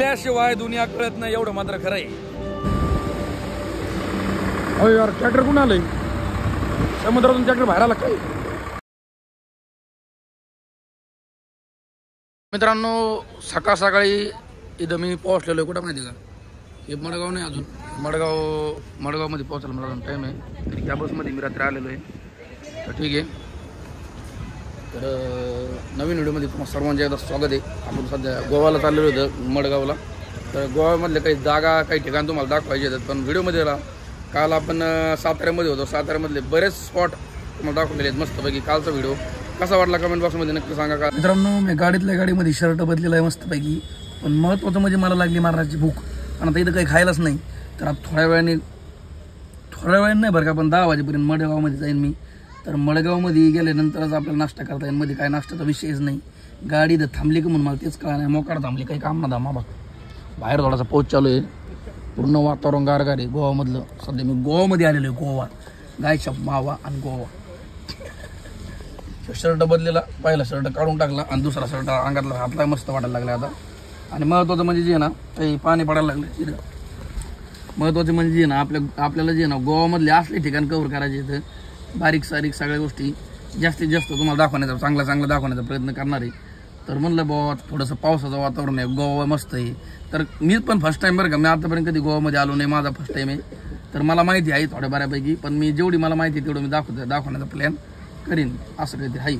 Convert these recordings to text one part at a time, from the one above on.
हसल्याशिवाय दुनिया कळत नाही, एवढं मात्र खरं आहे. अरे यार ट्रॅक्टर कुठं आलंय? समुद्रातून ट्रॅक्टर बाहेर आला काय? मित्रांनो सकाळ सकाळी इथं मी पोहोचलेलो आहे. कुठं माहिती का? हे मडगाव नाही अजून. मडगावमध्ये पोहोचायला मला अजून टाईम आहे. तरी त्या बसमध्ये मी रात्री आलेलो आहे. तर ठीक आहे. तर नवीन व्हिडिओमध्ये तुम्हाला सर्वांचे एकदा स्वागत आहे. आपण सध्या गोव्याला चाललेलो होतं, मडगावला. तर गोव्यामधले काही जागा काही ठिकाण तुम्हाला दाखवायचे आहेत. पण व्हिडिओमध्ये काल आपण साताऱ्यामध्ये होतो. साताऱ्यामधले बरेच स्पॉट तुम्हाला दाखवलेले आहेत मस्तपैकी. कालचा व्हिडिओ कसा वाटला कमेंट बॉक्समध्ये नक्की सांगा. का मित्रांनो मी गाडीतल्या गाडीमध्ये शर्ट बदलेला आहे मस्तपैकी. पण महत्त्वाचं म्हणजे मला लागली महाराजची भूक. पण आता इथं काही खायलाच नाही. तर आता थोड्या वेळाने नाही बरं का, पण 10 वाजेपर्यंत मडगावमध्ये जाईन मी. तर मडगावमध्ये गेल्यानंतरच आपल्याला नाश्ता करता येईल. मध्ये काय नाश्त्याचा विषयच नाही. गाडी इथं थांबली का म्हणून मला तेच कळलं नाही. मोकाड थांबली, काही काम ना धामा बघ. बाहेर थोडासा पाऊस चालू आहे. पूर्ण वातावरण गारगार आहे गोवामधलं. सध्या मी गोवामध्ये आलेलो आहे. गोवा, गायच्या मावा आणि गोवा. शर्ट बदलेला, पहिला शर्ट काढून टाकला आणि दुसरा शर्ट अंगातला हातला मस्त वाटायला लागला आता. आणि महत्त्वाचं म्हणजे जे आहे ना, काही पाणी पडायला लागलं. महत्त्वाचं म्हणजे जे आहे ना, आपल्याला जे आहे ना गोवामधले असले ठिकाण कव्हर करायचे. इथं बारीक सारीक सगळ्या गोष्टी जास्तीत जास्त तुम्हाला दाखवण्याचा चांगला दाखवण्याचा प्रयत्न करणार आहे. तर म्हणलं बाबा थोडंसं पावसाचं वातावरण आहे, गोवा मस्त आहे. तर मी पण फर्स्ट टाइम बरं का, मी आतापर्यंत कधी गोवामध्ये आलो नाही, माझा फर्स्ट टाइम आहे. तर मला माहिती आहे थोड्या बऱ्यापैकी, पण मी जेवढी मला माहिती आहे तेवढं मी दाखवण्याचा प्लॅन करीन असं काहीतरी आहे.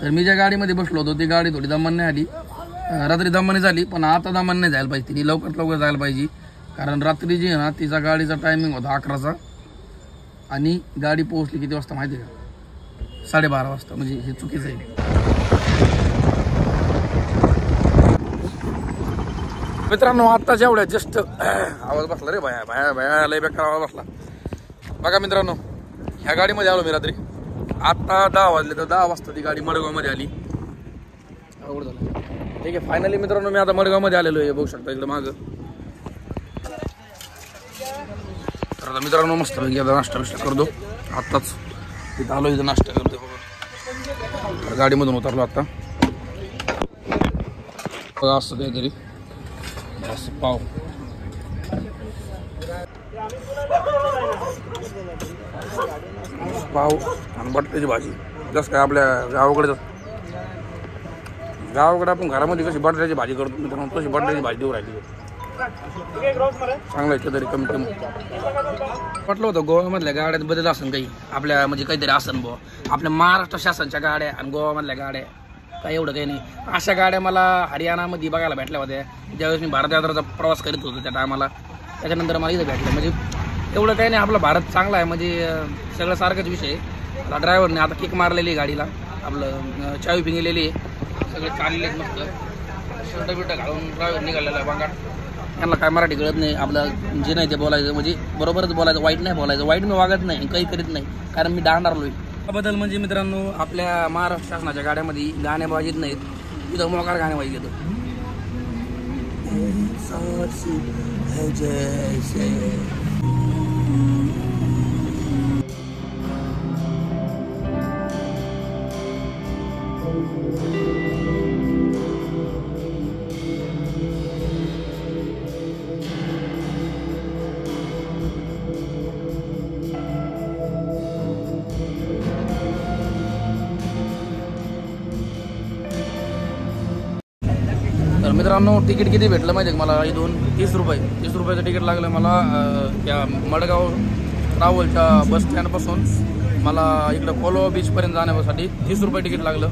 तर मी ज्या गाडीमध्ये बसलो होतो ती गाडी थोडी दमान नाही आली. रात्री दमाने झाली, पण आता दमान नाही जायला पाहिजे. तिने लवकरात लवकर जायला पाहिजे. कारण रात्री जी आहे ना तिचा गाडीचा टायमिंग होता 11चा आणि गाडी पोहोचली किती वाजता माहिती आहे का? 12:30 वाजता. म्हणजे हे चुकीचं आहे. मित्रांनो आत्ताच एवढ्या जस्ट आवाज बसला रे भया लय बेकार आवाज बसला बघा. मित्रांनो ह्या गाडीमध्ये आलो मी रात्री. आता 10 वाजले, तर 10 वाजता ती गाडी मडगावमध्ये आली. अवघड झालं. ठीक आहे, फायनली मित्रांनो मी आता मडगावमध्ये आलेलो आहे. बघू शकता इकडे मागं. तर आता मित्रांनो मस्त आता नाश्ता करतो. आत्ताच तिथं आलो, इथं नाश्ता करतो बघा. गाडीमधून उतरलो आता. बघा असं काहीतरी असं पाव आणि बटाट्याची भाजी. जसं काय आपल्या गावाकडे आपण घरामध्ये कशी बटाट्याची भाजी करतो मित्रांनो, तशी बटाट्याची भाजी देऊ राहिली. चांगलं आहे तरी कमीत कमी. म्हटलं होतं गोव्यामधल्या गाड्यात बदल असेल काही आपल्या, म्हणजे काहीतरी असेल बुवा. आपल्या महाराष्ट्र शासनाच्या गाड्या आणि गोव्यामधल्या गाड्या काय एवढं काही नाही. अशा गाड्या मला हरियाणामध्ये बघायला भेटल्या होत्या ज्यावेळेस मी भारत यात्राचा प्रवास करीत होतो त्या टायमाला. त्याच्यानंतर मला इथं भेटलं. म्हणजे एवढं काही नाही. आपला भारत चांगला आहे, म्हणजे सगळं सारखंच विषय. आता ड्रायव्हरने आता किक मारलेली आहे गाडीला, आपलं चावी पिंगलेली आहे, सगळे चाललेले आहेत मस्त. शर्ट बिर्ट घालून ड्रायव्हर निघालेला आहे बांगाट. त्यांना काय मराठी कळत नाही. आपलं जे नाही ते बोलायचं, म्हणजे बरोबरच बोलायचं, वाईट नाही बोलायचं. वाईट मी वागत नाही, काही करीत नाही, कारण मी डांडारलो आहे. बदल म्हणजे मित्रांनो आपल्या महाराष्ट्र शासनाच्या गाड्यामध्ये गाणे वाजित नाहीत, इथं मोकार गाणे वाजित येतं. तर मित्रांनो तिकीट किती भेटलं माहिती आहे का मला? इथून 30 रुपये. 30 रुपयाचं तिकीट लागलं मला. त्या मडगाव ट्रॅव्हलच्या बस स्टँडपासून मला इकडं कोलवा बीचपर्यंत जाण्यासाठी 30 रुपये तिकीट लागलं.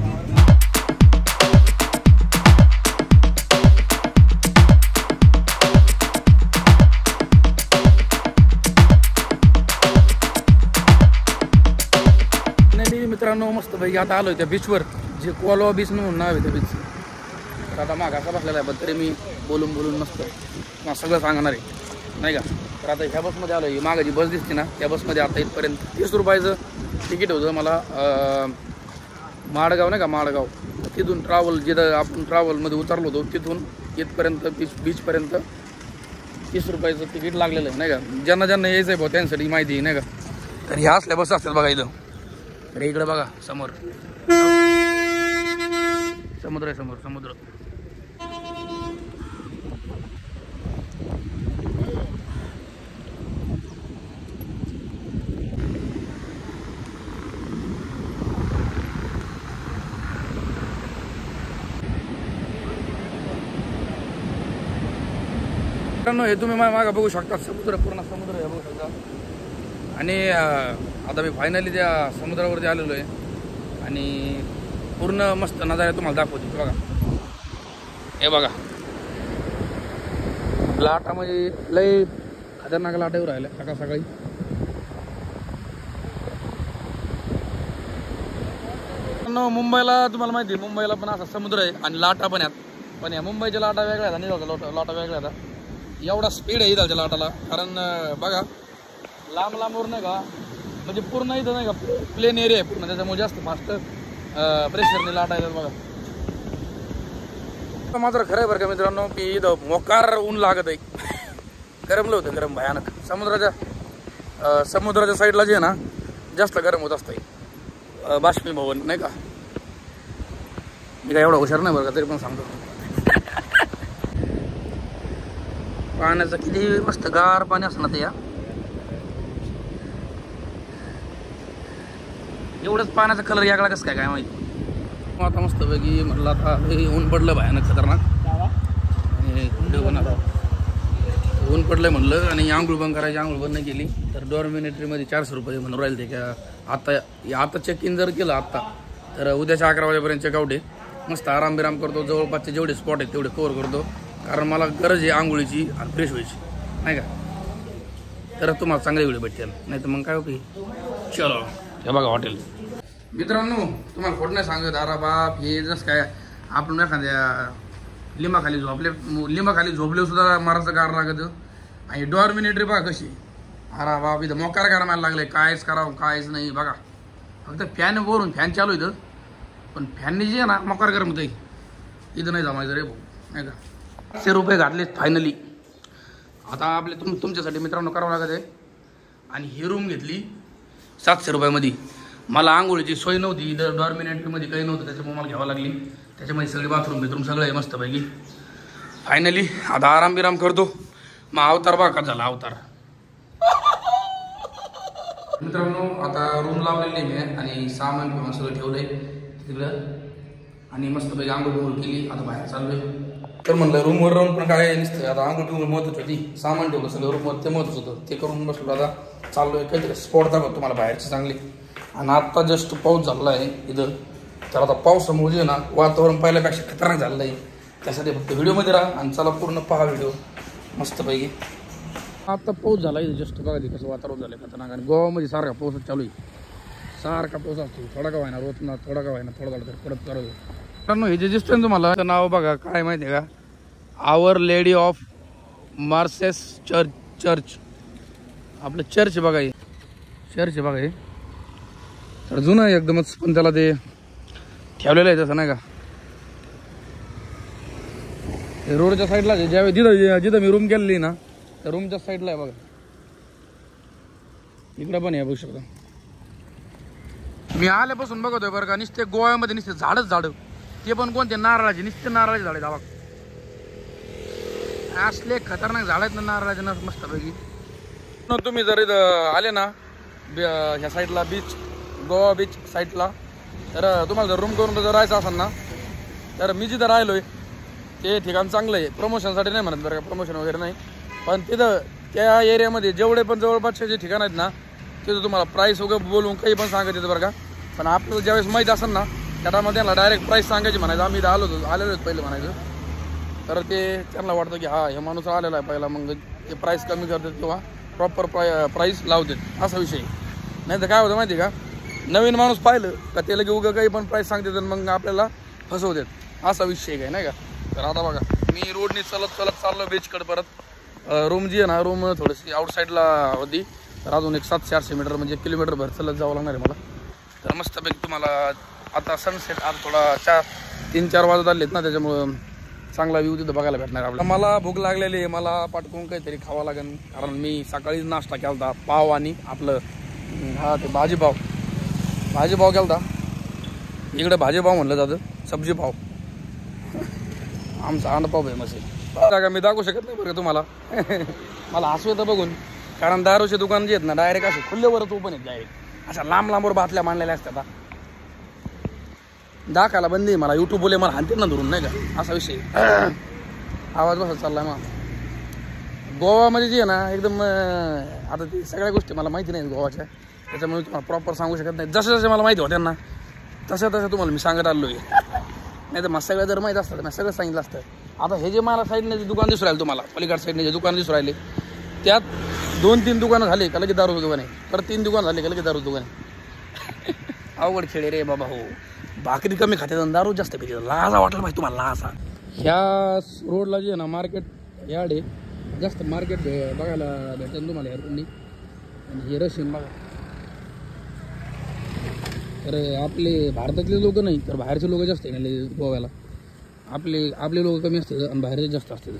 मित्रांनो मस्त पैकी आता आलोय त्या बीचवर, जे कोलवा बीच म्हणून नाव आहे त्या बीच. तर आता माग असा बसलेला आहे, पण तरी मी बोलून मस्त मला सगळं सांगणार आहे नाही का. तर आता ह्या बसमध्ये आलो आहे, मागं जी बस दिसते ना त्या बसमध्ये आता इथपर्यंत 30 रुपयाचं तिकीट होतं मला. माडगाव नाही का, माडगाव, तिथून ट्रॅव्हल जिथं आपण ट्रॅव्हलमध्ये उतरलो होतो तिथून इथपर्यंत बीचपर्यंत 30 रुपयाचं तिकीट लागलेलं आहे नाही का. ज्यांना यायचं आहे भाऊ त्यांसाठी माहिती आहे नाही का. तर ह्या असल्या बस असतात बघा इथं. तर इकडे बघा समोर समुद्र आहे, समोर समुद्र. मित्रांनो हे तुम्ही मागं बघू शकता, समुद्र पूर्ण समुद्र हे बघू शकता. आणि आता मी फायनली त्या समुद्रावरती आलेलो आहे आणि पूर्ण मस्त नजारा तुम्हाला दाखवतो. बघा हे बघा, लाटा म्हणजे लय खतरनाक लाटा येऊ राहिल्या सकाळ सकाळी. मुंबईला तुम्हाला माहिती आहे, मुंबईला पण असा समुद्र आहे आणि लाटा पण आहेत. पण या मुंबईच्या लाटा वेगळ्या आहेत आणि लाटा वेगळ्या आहेत. एवढा स्पीड आहे इथलच्या लाटाला, कारण बघा लांब लांबवर नाही का, म्हणजे पूर्ण इथं नाही का प्लेन एरिया आहे पूर्ण, त्याच्यामुळे जास्त फास्ट प्रेशरने लाटा येतात. बघा मात्र खरं आहे बरं का मित्रांनो, की इथं मोकार ऊन लागत आहे. गरमलं होतं, गरम भयानक. समुद्राच्या साईडला जे आहे ना जास्त गरम होत असतं. बाष्पीभवन नाही का, मी काय एवढा हुशार नाही बरं का, तरी पण सांगतो. पाण्याचं किती मस्त गार पाणी असं ना ते, या एवढंच पाण्याचा कलर यागळा कसं काय माहिती. आता मस्त पैकी म्हटलं आता ऊन पडलं भयानक खतरनाक, ऊन पडलंय म्हणलं आणि आंघोळ बंद करायची. आंघोळ बंद नाही केली तर डॉर्मिनेटरीमध्ये 400 रुपये म्हणून राहील ते का. आता चेक इन जर केलं आत्ता तर उद्याच्या 11 वाजेपर्यंत चेकआउट आहे. मस्त आराम बिराम करतो, जवळपासचे जेवढे स्पॉट आहेत तेवढे कव्हर करतो, कारण मला गरज आहे आंघोळीची आणि फ्रेश व्हायची नाही का. तर तुम्हाला चांगले व्हिडिओ भेटतील, नाही तर मग काय ओके. चलो हे बघा हॉटेल. मित्रांनो तुम्हाला खोट नाही सांगत, अरे बाप हे जसं काय आपण एखाद्या लिंबाखाली झोपले सुद्धा मारायचं गार लागत. आणि डॉर्मिनेटरी बघा कशी, अरे बाप इथं मोकार गरमायला लागले, कायच करावं कायच नाही. बघा फक्त फॅन वरून फॅन चालू इथं, पण फॅनने जे आहे ना मोकार गरम होतं. इथं नाही जमायचं रे भाऊ नाही का. 700 रुपये घातलेत फायनली. आता आपले तुमच्यासाठी मित्रांनो करावं लागत आहे. आणि ही रूम घेतली 700 रुपयामध्ये. मला आंघोळीची सोय नव्हती, इथं डॉर्मिनेटरीमध्ये काही नव्हतं, त्याच्यामुळे मला घ्यावं लागली. त्याच्यामध्ये सगळे बाथरूम सगळं आहे मस्तपैकी. फायनली आता आराम बिराम करतो. मग अवतार बघा का झाला अवतार. मित्रांनो आता रूम लावलेली आहे आणि सामान किंवा सगळं ठेवलंय तिकडं आणि मस्तपैकी आंघोळ केली. आता बाहेर चाललोय. तर म्हणलं रूमवर राहून पण काय नसतं, आता आंघोळ पिंघोळ महत्वाची होती, सामान ठेवलं सगळं रूमवर ते महत्वाचं होतं, ते करून बसलो. आता चाललोय काहीतरी स्पॉट दाखवतो तुम्हाला बाहेरचे चांगले. आणि आत्ता जस्ट पाऊस झाला आहे इथं, तर आता पावसामुळे ना वातावरण पहिल्यापेक्षा खतरनाक झालेलं आहे. त्यासाठी फक्त व्हिडिओमध्ये राहा आणि चला पूर्ण पहा व्हिडिओ मस्तपैकी. आता पाऊस झाला इथं जस्ट, बघा ते कसं वातावरण झालं खतरनाक. आणि गोवामध्ये सारखा पाऊसच चालू आहे, सारखा पाऊस असतो, थोडा का व्हायना रोज ना, थोडा का व्हायना थोडा झाला तर परत करत. मित्रांनो हे जे दिसतंय तुम्हाला नाव बघा काय माहिती आहे का, आवर लेडी ऑफ मार्सेस चर्च. आपलं चर्च बघा, हे चर्च बघा हे. तर जुनं आहे एकदमच, पण त्याला ते ठेवलेलं आहे तसं नाही का. रोडच्या साईडला ज्यावेळी जिथं मी रूम केलेली ना त्या रूमच्या साईडला आहे बघा. इकडं पण आहे बघू शकता. मी आल्यापासून बघतोय बरं का, नुसते गोव्यामध्ये नुसते झाडं, ते पण कोणते नारळाचे, नुसते नारळाचे झाड आहेत. असले खतरनाक झाड आहेत ना नारळाचे ना मस्तपैकी. तुम्ही जर इथं आले ना ह्या साईडला बीच, गोवा बीच साईडला, तर तुम्हाला जर रूम करून जर राहायचं असेल ना, तर मी जिथं राहिलोय ते ठिकाण चांगलं आहे. प्रमोशनसाठी नाही म्हणत बरं का, प्रमोशन वगैरे नाही, पण तिथं त्या एरियामध्ये जेवढे पण जवळपासचे जे ठिकाण आहेत ना तिथं तुम्हाला प्राईस वगैरे बोलून काही पण सांगत येतं बरं का. पण आपल्याला ज्यावेळेस माहीत असेल ना त्यामध्ये त्यांना डायरेक्ट प्राईस सांगायची म्हणायचं. आम्ही इथं आलेलो आहेत पहिले म्हणायचं, तर ते त्यांना वाटतं की हा हे माणूस आलेला आहे पहिला, मग ते प्राईस कमी करतात किंवा प्रॉपर प्राईस लावतात असा विषय. नाही तर काय होतं माहिती का, नवीन माणूस पाहिलं का ते लगे उगं काही पण प्राईस सांगतात आणि मग आपल्याला फसवतात असा विषय काय नाही का. तर आता बघा मी रोडने चलत चाललो बीचकडे परत. रूम जी आहे ना रूम थोडीशी आउटसाईडला होती, तर अजून एक 700-800 मीटर म्हणजे किलोमीटर भर चलत जावं लागणार आहे मला. तर मस्तपैकी तुम्हाला आता सनसेट आज थोडा 3-4 वाजत आलेत ना, त्याच्यामुळं चांगला व्ह्यू तिथं बघायला भेटणार आपल्याला. मला भूक लागलेली आहे, मला पाठवून काहीतरी खावं लागेल, कारण मी सकाळी नाश्ता केला होता पाव आणि आपलं ते भाजीपाव केला होता. इकडे भाजीपाव म्हणलं जातं, सब्जी पाव. आमचा अंडपाव फेमस आहे जागा. मी दाखवू शकत नाही बरं का तुम्हाला मला हसू येतं बघून, कारण दारूचे दुकान जे आहेत ना डायरेक्ट असे खुल्लेवरच ओपन आहेत, डायरेक्ट अशा लांबवर बाटल्या मांडलेल्या असतात. दाखायला बंदी आहे मला, यूट्यूब बोले मला हानते ना धरून नाही का, असा विषय. आवाज बसा चाललाय मग गोवामध्ये जे आहे ना एकदम आता ती सगळ्या गोष्टी मला माहिती नाही गोवाच्या, त्याच्यामुळे तुम्हाला प्रॉपर सांगू शकत नाही. जसं जसं मला माहिती होत्या ना तसं तसं तुम्हाला मी सांगत आलो आहे. नाही तर मला सगळं जर माहीत असतं मी सगळं सांगितलं असतं. आता हे जे मला साईडने जे दुकान दिसून राहिले तुम्हाला पलीकडच्या साईडने जे दुकान दिसून राहिले त्यात 2-3 दुकानं झाले का लगेच दारू दुकान आहे, परत 3 दुकान झाले का लगेच दारू दुकान आहे. अवघड खेळे रे बाबा. हो भाकरी कमी खाते दारू जास्त पिते. लाजा वाटलं पाहिजे तुम्हाला लाजा. ह्या रोडला जे आहे ना मार्केट यार्ड आहे, जास्त मार्केट बघायला भेटेल तुम्हाला या रोडनी. आणि हे रशियन बघा. तर आपले भारतातले लोक नाही तर बाहेरचे लोक जास्त आहे गोव्याला. आपले लोक कमी असतात आणि बाहेरचे जास्त असतात.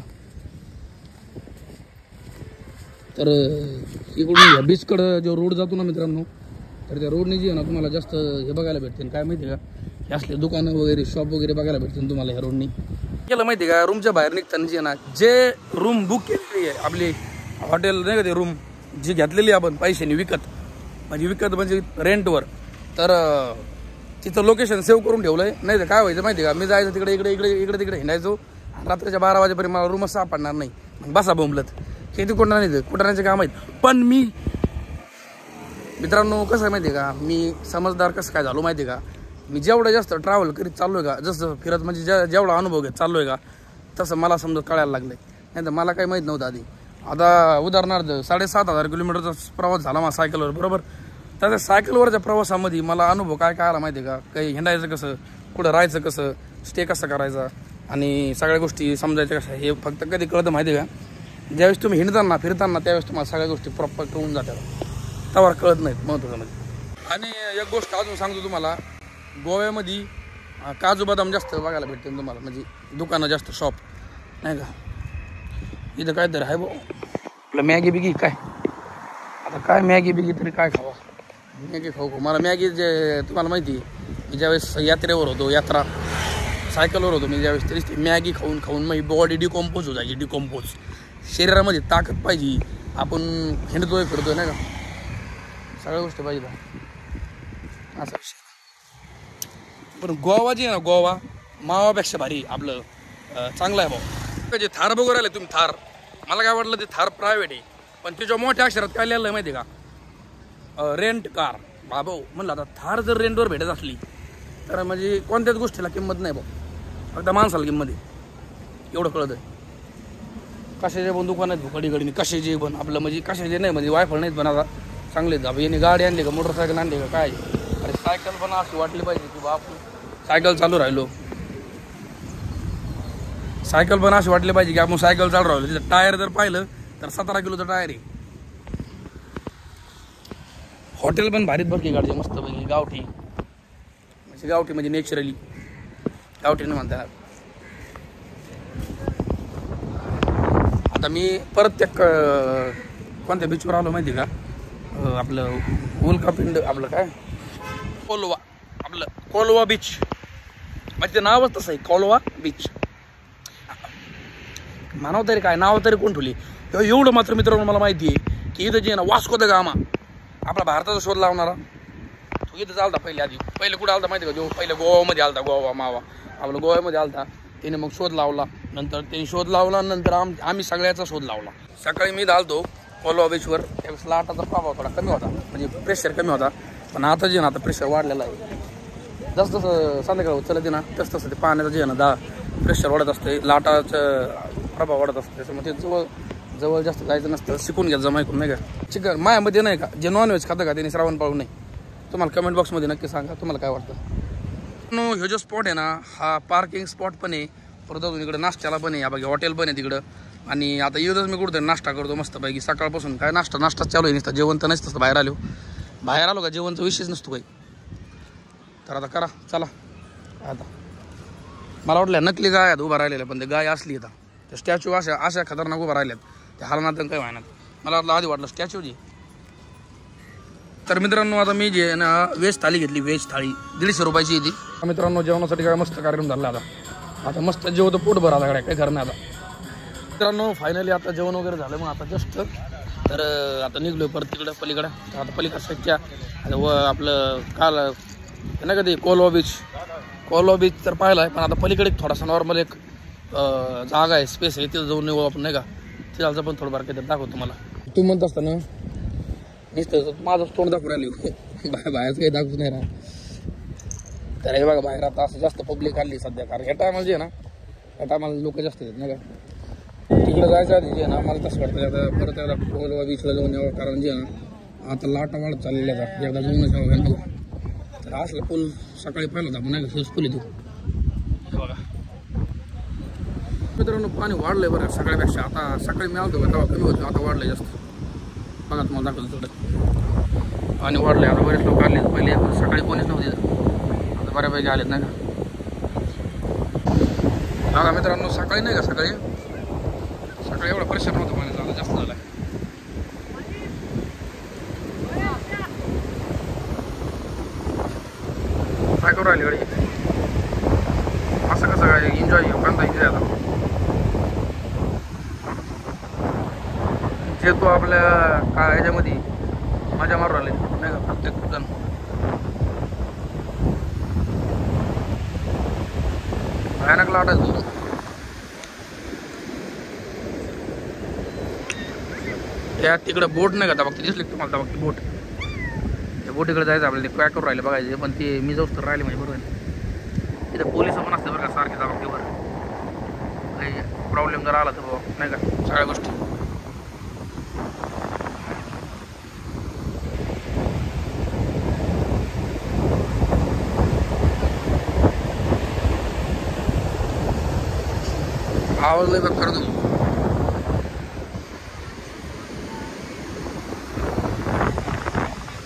तर इकडून ह्या बीचकडं जो रोड जातो ना मित्रांनो, तर त्या रोडने जे आहे ना तुम्हाला जास्त हे बघायला भेटते. काय माहिती आहे का, हे असले दुकानं वगैरे शॉप वगैरे बघायला भेटतील तुम्हाला ह्या रोडनी. केलं माहिती आहे का, रूमच्या बाहेर निघताना जे आहे ना जे रूम बुक केलेली आहे आपली हॉटेल नाही का, ते रूम जी घेतलेली आपण पैशाने विकत म्हणजे रेंटवर, तर तिथं लोकेशन सेव्ह करून ठेवलं आहे. नाही तर काय व्हायचं माहिती आहे का, मी जायचं तिकडे तिकडे हिंडायचो, रात्रीच्या 12 वाजेपर्यंत मला रूमच सापडणार नाही. मग बसा बोंबलत किती कुठण्याचे काम आहेत. पण मी मित्रांनो कसं आहे माहिती आहे का, मी समजदार कसं काय झालो माहिती आहे का, मी जेवढं जास्त ट्रॅव्हल करीत चाललो आहे का, जसं फिरत म्हणजे जेवढा अनुभव घेत चाललो आहे का, तसं मला समजा कळायला लागलं आहे. नाही तर मला काही माहीत नव्हतं आधी. आता उदाहरणार्थ 7,500 किलोमीटरचा प्रवास झाला माझा सायकलवर बरोबर. तर त्या सायकलवरच्या प्रवासामध्ये मला अनुभव काय आला माहिती आहे का, काही हिंडायचं कसं, कुठं राहायचं कसं, स्टे कसा करायचा आणि सगळ्या गोष्टी समजायच्या कशा, हे फक्त कधी कळतं माहिती आहे का, ज्यावेळेस तुम्ही हिंडताना फिरताना त्यावेळेस तुम्हाला सगळ्या गोष्टी प्रॉपर कळून जातात, त्यावर कळत नाहीत महत्त्वाचं म्हणजे. आणि एक गोष्ट अजून सांगतो तुम्हाला, गोव्यामध्ये काजू बदाम जास्त बघायला भेटते तुम्हाला, म्हणजे दुकानं जास्त शॉप नाही का. इथं काय तरी आहे भाऊ आपलं मॅगी बिगी काय, आता काय मॅगी बिगी तरी काय खावा, मॅगी खाऊ. मला मॅगी जे तुम्हाला माहिती आहे, मी ज्यावेळेस यात्रेवर होतो, सायकलवर होतो मी ज्यावेळेस, तरीच ती मॅगी खाऊन माझी बॉडी डिकॉम्पोज हो जायची. डिकॉम्पोज शरीरामध्ये ताकद पाहिजे, आपण हिंडतोय फिरतोय नाही का, सगळ्या गोष्टी पाहिजे असा विषय. पण गोवा जे आहे ना, गोवा मावापेक्षा भारी आपलं चांगलं आहे भाऊ. जे थार बघून राहिले तुम्ही, थार मला काय वाटलं ते थार प्रायव्हेट आहे, पण त्याच्या मोठ्या अक्षरात काय लिहिलं आहे माहिती आहे का, रेंट कार. भाऊ म्हणलं आता थार जर रेंटवर भेटत असली तर म्हणजे कोणत्याच गोष्टीला किंमत नाही भाऊ, फक्त माणसाला किंमत आहे, एवढं कळत आहे. कशाचे पण दुकान आहेत भुकडीकडीने, कशाचे पण आपलं म्हणजे कशाचे नाही म्हणजे वायफळ नाहीत, पण आता चांगले आहेत. याने गाडी आणली का, मोटरसायकल आणली का काय, अरे सायकल पण अशी वाटली पाहिजे की बाप सायकल चालू राहिलो, सायकल पण अशी वाटली पाहिजे की आपण सायकल चालू राहिलो. तिथं टायर जर पाहिलं तर 17 किलोचं टायर आहे. हॉटेल पण भारीत बघ की गाडीचे मस्त पैकी गावठी म्हणजे नॅचरली गावठी नाही म्हणतात. आता मी परत त्या कोणत्या बीचवर आलो माहिती का, आपलं उल्कापिंड, आपलं काय कोलवा, आपलं कोलवा बीच, म्हणजे ते नावच तसं आहे कोलवा बीच. म्हणावं तरी काय नाव तरी कोण ठेवली. एवढं मात्र मित्रांनो मला माहिती आहे की इथं जे ना वास्को द गामा आपला भारताचा शोध लावणारा तो इथं चालता. पहिले कुठं आलता माहिती का, जो पहिले गोवामध्ये आलता, गोवा मावा आपलं गोव्यामध्ये आलता. त्याने मग शोध लावला, नंतर त्यांनी शोध लावला, नंतर आम्ही सगळ्याचा शोध लावला. सकाळी मी धालतो कोलवा बीचवर, त्यावेळेस लाटाचा प्रभाव थोडा कमी होता, म्हणजे प्रेशर कमी होता. पण आता जे ना आता प्रेशर वाढलेलं आहे. जसं जसं संध्याकाळ चलते ना तसं तसं ते पाण्याचं जे ना प्रेशर वाढत असते, लाटाचं प्रभाव वाढत असते. त्याच्यामुळे ते जवळ जास्त जायचं नसतं, शिकून घ्यायचं माहिती नाही का. चिकन मायामध्ये नाही का, जे नॉनव्हेज खातं का त्यांनी श्रावण पाळू नाही. तुम्हाला कमेंट बॉक्समध्ये नक्की सांगा तुम्हाला काय वाटतं. ह्यो जो स्पॉट आहे ना, हा पार्किंग स्पॉट पण आहे, परत अजून इकडे नाश्त्याला पण आहे, या बाकी हॉटेल पण आहे तिकडं. आणि आता येऊनच मी कुठं नाश्ता करतो मस्तपैकी. सकाळपासून काय नाश्ताच चालू आहे, नसतं जेवण तर नसतं. बाहेर आलो का जेवणचा विषयच नसतो काही. तर आता करा चला. आता मला वाटलं नकली गाय आहेत उभा राहिलेल्या, पण ते गाय असली आता त्या स्टॅच्यू अशा खतरनाक उभा राहिल्यात, त्या हलनात काही व्हायनात. मला आधी वाटलं स्टॅच्यू जी. तर मित्रांनो आता मी जे ना व्हेज थाळी घेतली, व्हेज थाळी 150 रुपयाची ती. मित्रांनो जेवणासाठी काय मस्त कार्यक्रम झाला. आता मस्त जेवतो, पोट भरा लागला काय खरं नाही. आता मित्रांनो फायनली आता जेवण वगैरे झालं, मग आता जस्ट तर आता निघलो परत तिकडं पलीकडं. आता पलीकडं साईडच्या आता आपलं काल नाही का ते कोलवा बीच तर पाहिला आहे, पण आता पलीकडे थोडासा नॉर्मल एक जागा आहे, स्पेस आहे, तिथं जाऊन येऊ आपण नाही का. तिथालचं पण थोडं काहीतरी दाखवतो तुम्हाला. तू म्हणत असताना नुसतं माझं तोंड दाखवून राहिली बाहेरच काही दाखवत नाही ना. तर हे बघा बाहेर आता असं जास्त पब्लिक आली सध्या, कारण ह्या टायमाला जे आहे ना, ह्या टायमाला लोक जास्त आहेत नाही का. तिकडे जायचं आधी जे आहे ना मला तसं वाटतं आता परत एकदा कोलवा बीचला जाऊन यावं, कारण जे आहे ना आता लाटा वाढत चाललेल्या जातात, एकदा जाऊनच यावं घ्या. तर असला पूल सकाळी पाहिलं होता आपण नाही का, सहज पूल येतो हे बघा मित्रांनो. पाणी वाढलंय बरं सगळ्यापेक्षा. आता सकाळी मी आलतो तेव्हा कमी होतं, आता वाढलंय जास्त. बघा तुम्हाला दाखवतो थोडं पाणी वाढलंय. आता बरेच लोक आले, पहिले सकाळी कोणीच नव्हते, आता बऱ्यापैकी आलेत नाही का. बघा मित्रांनो सकाळी नाही का, सकाळी एवढा प्रेशर नव्हतं पाण्याचा, आता जास्त झालाय. काय करू राहिली गाडी असं कसं काय एन्जॉय कांदा एन्जॉय आता जे तो आपल्या काय ह्याच्यामध्ये मजा मारू राहिले नाही का प्रत्येक जण. भयानक लाट आहे तो. त्या तिकडे बोट नाही का बघते दिसली तुम्हाला बघते बोट, त्या बोटीकडे जायचं आपल्याला. ते काय करू राहिले बघायचे, पण ते मी जाऊच तर राहिले म्हणजे बरोबर. तिथे पोलिस पण असते बरं का सारखे जाबागतीवर, काही प्रॉब्लेम जर आला तर नाही का सगळ्या गोष्टी. आवाज लय बघ करतो.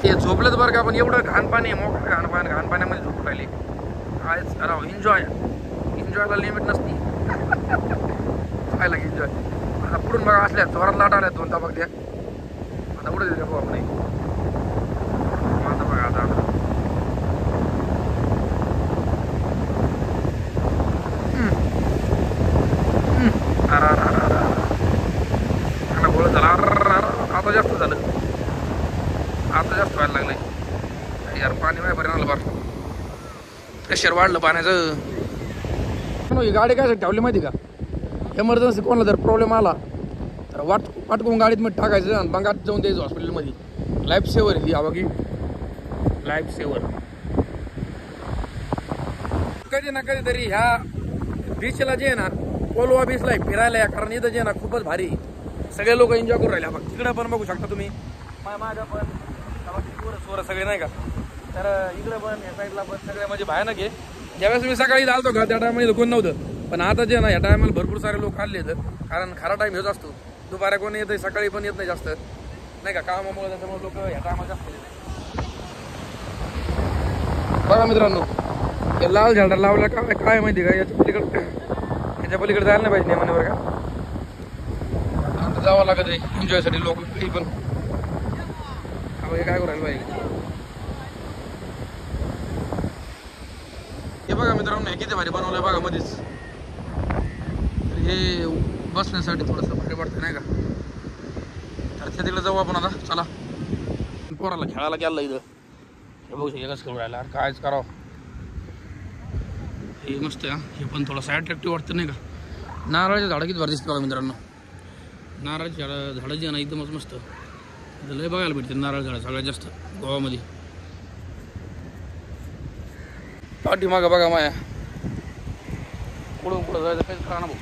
ते झोपलेत बरं का, पण एवढं घाण पाणी मोठं घाण पाण्यामध्ये झोप राहिली. कायच करावं, एन्जॉयला लिमिट नसती. काय लागे एन्जॉय. आता पुढून बघा असल्या जोरात लाट आल्या दोन ताबाक त्या, आता उडे देते बाबा नाही. आता बघा आता बोलत झाला. आता जास्त झालं, आता जास्त व्हायला लागलंय यार. पाणी वाय बरं आलं बरं, प्रेशर वाढलं पाण्याचं. ही गाडी काय ठेवली माहिती का, एमर्जन्सी कोणाला जर प्रॉब्लेम आला तर वाटकून गाडीत मध्ये टाकायचं आणि बंगात जाऊन द्यायचं हॉस्पिटलमध्ये. लाईफ सेवर ही हवा की लाईफ सेवर. कधी ना कधीतरी ह्या बीचला जे आहे ना, कोलवा बीचला फिरायला या, कारण इथं जे ना खूपच भारी सगळे लोक एन्जॉय करून राहिले. बघ तिकडे पण बघू शकता तुम्ही, माझ्या पण सोरं सगळे नाही का. तर इकडे पण या साईडला पण सगळे म्हणजे भयानक आहे. ज्यावेळेस मी सकाळी आलतो का त्या टायमाला कोण नव्हतं, पण आता जे ना या टायमाला भरपूर सारे लोक आले आहेत, कारण खरा टाइम हेच असतो. दुपारी कोणी येतं, सकाळी पण येत नाही जास्त नाही का, कामामुळे. त्याच्यामुळे लोक ह्या टायमाला जास्त येत. बघा मित्रांनो हे लाल झाडा लावला काय माहिती का, याच्या पलीकडे जायला नाही पाहिजे नेमानेवर का. आता जावं लागत आहे एन्जॉयसाठी लोक काही पण. काय करायला पाहिजे हे बघा मित्रांनो, हे किती भारी बनवलंय बघा मध्येच. हे बसण्यासाठी थोडंसं भारी वाटतं नाही का. तर त्या तिकडे जाऊ आपण आता, चला. पोराला खेळायला गेलं इथं, हे बघू एकच खेळू राहिला, कायच करावं. हे मस्त आहे, हे पण थोडंसं अट्रॅक्टिव्ह वाटतं नाही का. नारळाचे झाडं किती भारी दिसते बघा मित्रांनो. नारळाची झाडं जी आहे ना एकदमच मस्त, लय बघायला भेटते नारळ झाडं सगळ्यात जास्त गोवामध्ये. पाठी मागं बघा माया, पुढून पुढं जायचं काहीच कळा ना भाऊ.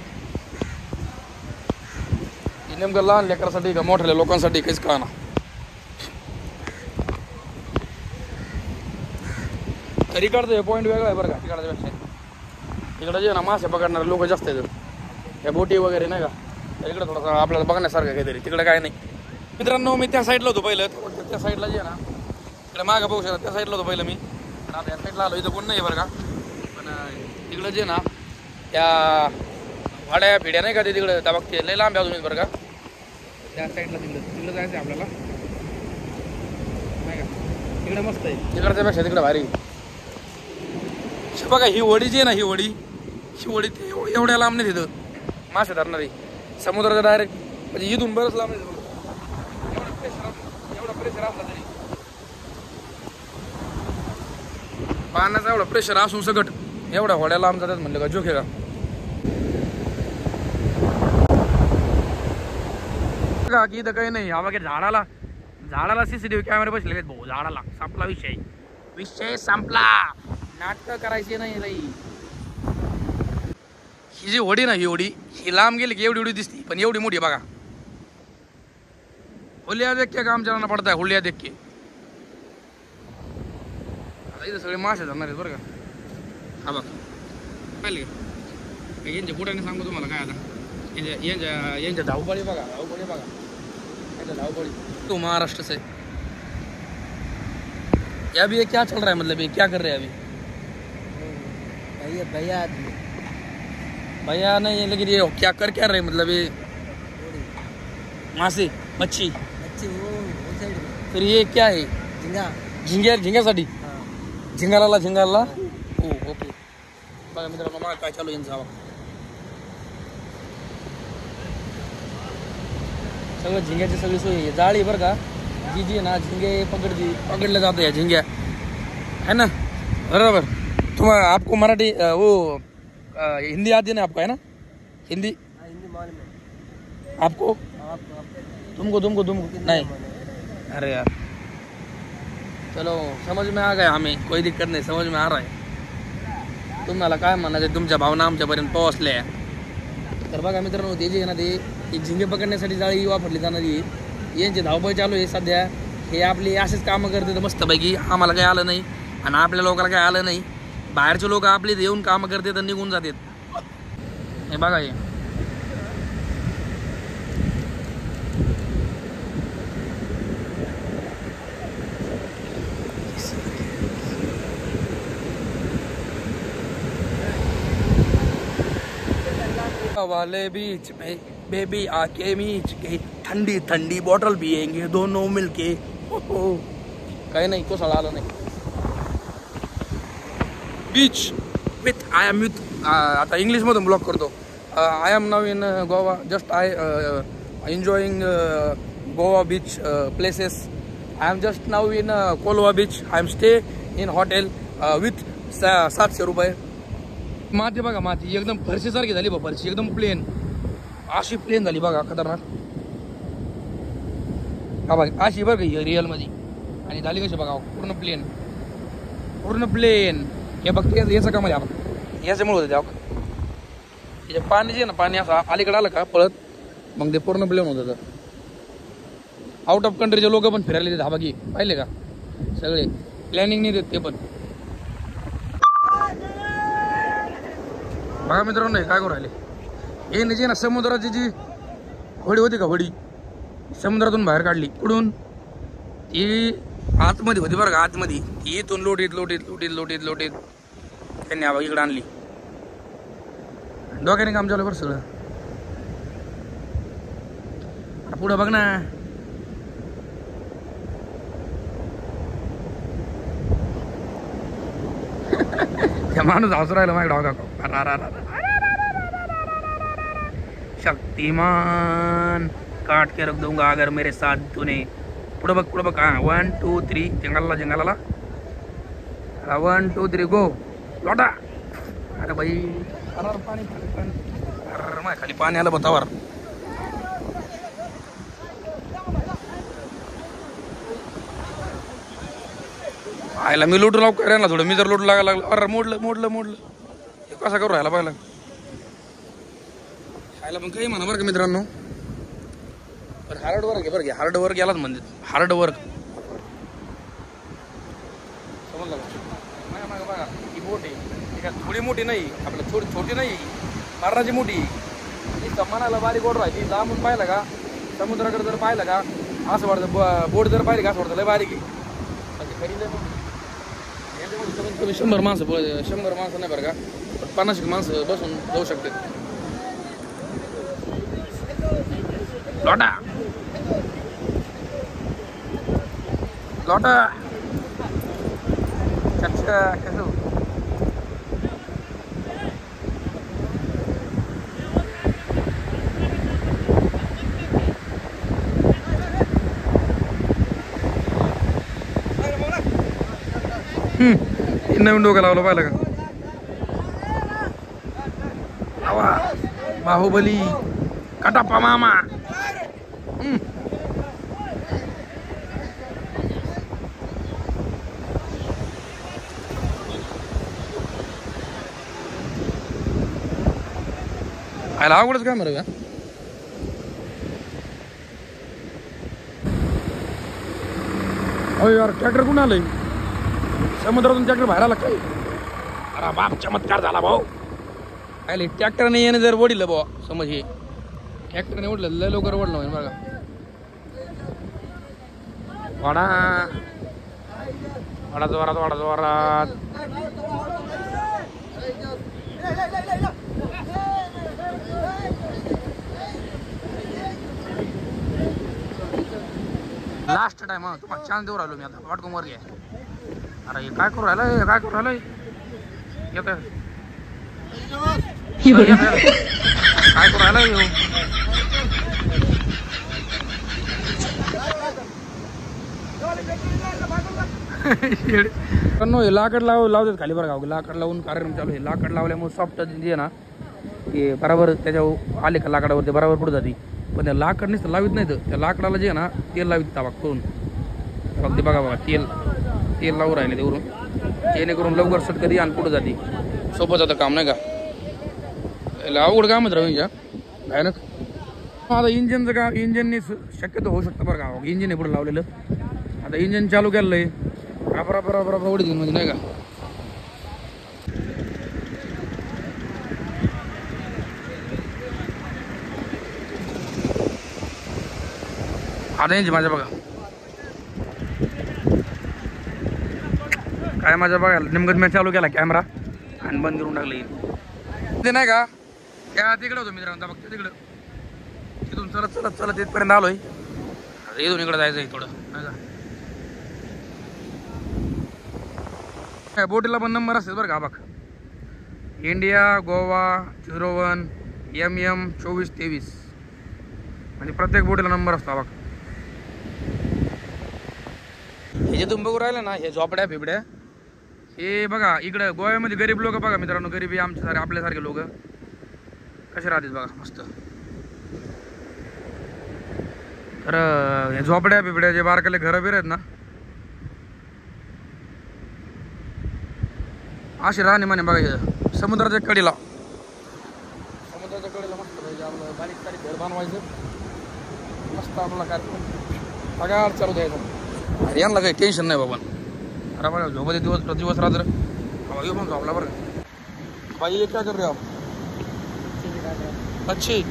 नेमकं लहान लेकरासाठी का मोठ्या लोकांसाठी काहीच कळा ना. तरी काढतो हे पॉईंट वेगळा आहे बरं का तिकडच्या पेक्षा. तिकडं जे ना मासे पकडणारे लोक जास्त आहेत, त्या बोटी वगैरे नाही का. तर इकडं थोडंसं आपल्याला बघण्यासारखं काहीतरी, तिकडं काय नाही. मित्रांनो मी त्या साईडला होतो पहिलं, त्या साईडला जे ना तिकडे मागं बघू शकता, त्या साईडला होतो पहिलं मी. पण आता या साईडला आलो, इथं कोण नाही बरं का. पण तिकडं जे ना त्या वाड्या पिढ्या नाही का, ते तिकडं त्या बघते लय लांब अजून बरं का. त्या साईडला तिकडं जायचं आहे आपल्याला नाही का. तिकडे मस्त आहे, तिकडच्यापेक्षा तिकडं भारी. बघा ही वडी जी आहे ना, ही वडी ते एवढ्या लांब नाही तिथं मासे धरणारी. समुद्राचा डायरेक्ट म्हणजे इथून बरंच लांब नाही. एवढा प्रेशर असला तरी पाण्याचा एवढा प्रेशर असून सगट एवढ्या होड्या लांब जातात म्हणलं का जोक आहे का. का की इथं काही नाही. हा वगैरे झाडाला CCTV कॅमेरे बसले आहेत भाऊ. झाडाला संपला विषय संपला. नाटक करायचे नाही रे. ही जी होडी ना ही लांब गेली की एवढी दिसती पण एवढी मोठी बघा. हुलिया देख के काम चलाना पडता है. हुलिया देख के. आता इथं सगळे मासे जाणार आहेत बरं का. हा बघ पाहिले का यांच्या कुठाने सांगू तुम्हाला काय आता यांच्या धावपळी बघा. यांच्या धावपळी तो महाराष्ट्र से. ये अभी ये क्या चल रहा है मतलब ये क्या कर रहे हैं अभी? भैया नहीं लेकिन ये क्या कर क्या रहे मतलब ये मासे मच्छी फिर ये क्या है? झिंग्यासाठी झिंगाला ओ ओके. बघा मित्रांनो मला काय चालू यांचा सगळं झिंग्याची सगळी सोय आहे. जाळी बरं का जी ना झिंगे पकडले जाते या झिंग्या है ना बराबर. तुम्हाला आपको मराठी वो हिंदी आती ना आपको है ना हिंदी आपको तुमको नहीं. अरे यार चलो समझ में आ गया हमें. कोई दिक्कत नाही. समझ में आ रहा है. तुम्हाला काय म्हणायचं तुमच्या भावना आमच्यापर्यंत पोहोचल्या. तर बघा मित्रांनो ते जे आहे ना ते झिंगे पकडण्यासाठी जाळी वापरली जाणारी यांची धावपळ चालू आहे सध्या. हे आपली असेच कामं करतात मस्तपैकी. आम्हाला काही आलं नाही आणि आपल्या लोकांना काही आलं नाही. बाहेरचे लोक आपले येऊन कामं करतात आणि निघून जातात. हे बघा हे वाले बीच में बेबी आके मीच के ठंडी ठंडी बॉटल पियेंगे दोनों मिलके. काही नाही कोसळ आलं नाही. Beach with I am with आता इंग्लिशमधून ब्लॉक करतो. I am now in Goa. Just I enjoying Goa beach places. I am just now in Colva beach. I am stay in hotel with 700 रुपये. माती बघा माती एकदम फरशीसारखी झाली बा. फरशी एकदम प्लेन अशी प्लेन झाली बघा खतरनाक. हा बघा अशी बघा ही रिअलमध्ये आणि झाली कशी बघा पूर्ण प्लेन. हे बघते याचं का मध्ये आपण याच्यामुळे होतं त्याच्या पाणी जे ना पाणी असं अलीकडे आलं का पळत मग ते पूर्ण प्लेन होतं. आउट ऑफ कंट्रीचे लोक पण फिरायला येतात. हा बाकी पाहिले का सगळे प्लॅनिंग नाही देत ते पण. बघा मित्रांनो काय करू राहिले हे निजे ना समुद्राची जी होडी होती का होडी समुद्रातून बाहेर काढली. कुठून ती आतमध्ये होती बरं का. आतमध्ये ती इथून लोटीत त्यांनी आबा इकडे आणली. डोक्याने काम चालू बरं सगळं. पुढं बघ ना त्या माणूस हसू राहिला माझ्या डोका. शक्तिमान काट के रख दूंगा अगर मेरे साथ तूने. पुढं बघ हा 1 2 3 जंगलाला 1 2 3 गो लोटा. अरे भाई पाणी अरे माझ्या खाली पाणी आलं बतावर. आयला मी लुटू लावू करायला थोडं. मी जर लुटू लागायला लागलो अरे मोडलं हे कसा करू राहिला पाहिला खायला पण काही म्हणा बरं का मित्रांनो. पण हार्ड वर्क आहे बरं घ्या. हार्ड वर्क यालाच म्हणतात हार्ड वर्क. समजलं का मागं बघा ही बोट आहे. ती काय थोडी मोठी नाही आपलं छोटी नाही मारणाची मोठी. ती मनाला बारीक बोट राहायची. लांबून पाहिलं का समुद्राकडे जर पाहिलं का असं वाटतं. बोट जर पाहिली का असं वाटतं लय बारीक आहे. खरी लय कमी 100 माणसं नाही बरं का पण 50 माणसं बसून जाऊ शकते. लोटा अच्छा कसं नवीन डोकं लावलं पाहिलं का. बाहुबली कटाप्पा मामा आयला अवघडच काय मर का अहो यार ट्रॅक्टर कुठं आलंय समुद्रातून ट्रॅक्टर बाहेर आला काय अरे बाप चमत्कार झाला भाऊ आयले ट्रॅक्टरने येणे जर ओढिलं बुवा समज हे ट्रॅक्टरने ओढलं लय लवकर ओढलं म्हणजे बघा वाडा वाडा जोरात वाडा जोरात लास्ट टाइम हा तुम्हाला चान्स देऊ राहिलो मी आता वाटकून वर घ्या अरे हे काय करू राहिलं काय करू राहिलं येत काय करू राहिलं पण हे लाकड लावतात खाली बरं का लाकड लावून कार्यक्रम चालू आहे लाकड लावल्यामुळे सॉफ्ट जे आहे ना ते बरोबर त्याच्यावर आले का लाकडावर ते बरोबर पुढे जाते पण त्या लाकड नुसतं लावित नाही तर त्या लाकडाला जे आहे ना तेल लावित ताबाक करून फक्त बघा बघा तेल लावून राहिले तेवढून जेणेकरून लवकर सट कधी आणि पुढे जाते सोपं जातं काम नाही का अवघड कामच राहू भयानक आता इंजनचं का इंजनने शक्यतो होऊ शकतं बरं का इंजिन आहे पुढे लावलेलं आता इंजन चालू केलं आहे बरोबर उडी देऊन म्हणजे नाही का आता यांची माझ्या बघा काय माझ्या बघा नेमकं मी चालू केला कॅमेरा आणि बंद करून टाकलं ते नाही का त्या तिकडे होतो मित्रांनो बघतो तिकडं तिथून चलत इथपर्यंत आलोय इथून इकडे जायचं आहे थोडं नाही का काय बोटीला पण नंबर असते बरं का बघ इंडिया गोवा 01 MM 2423 म्हणजे प्रत्येक बोटीला नंबर असतो बघ हे जे तुम्ही बघू राहिले ना हे झोपड्या बिबड्या हे बघा इकडं गोव्यामध्ये गरीब लोक बघा मित्रांनो गरीबी आमच्यासारखे आपल्यासारखे लोक कसे राहतात बघा मस्त तर हे झोपड्या बिबड्या जे बारकाले घरं बिर आहेत ना अशी राहणे म्हणे बघा हे समुद्राच्या कडेला मस्त आपलं बारीक बारीक घर बांधवायचं मस्त आपला कार्यक्रम पगार चालू द्यायचा अरे यांना काही टेन्शन नाही बाबा अरे बघा झोपते दिवस रात्र बाबा येऊ पण झोपला बरं भाई ये क्या कर रहे हो आप अच्छी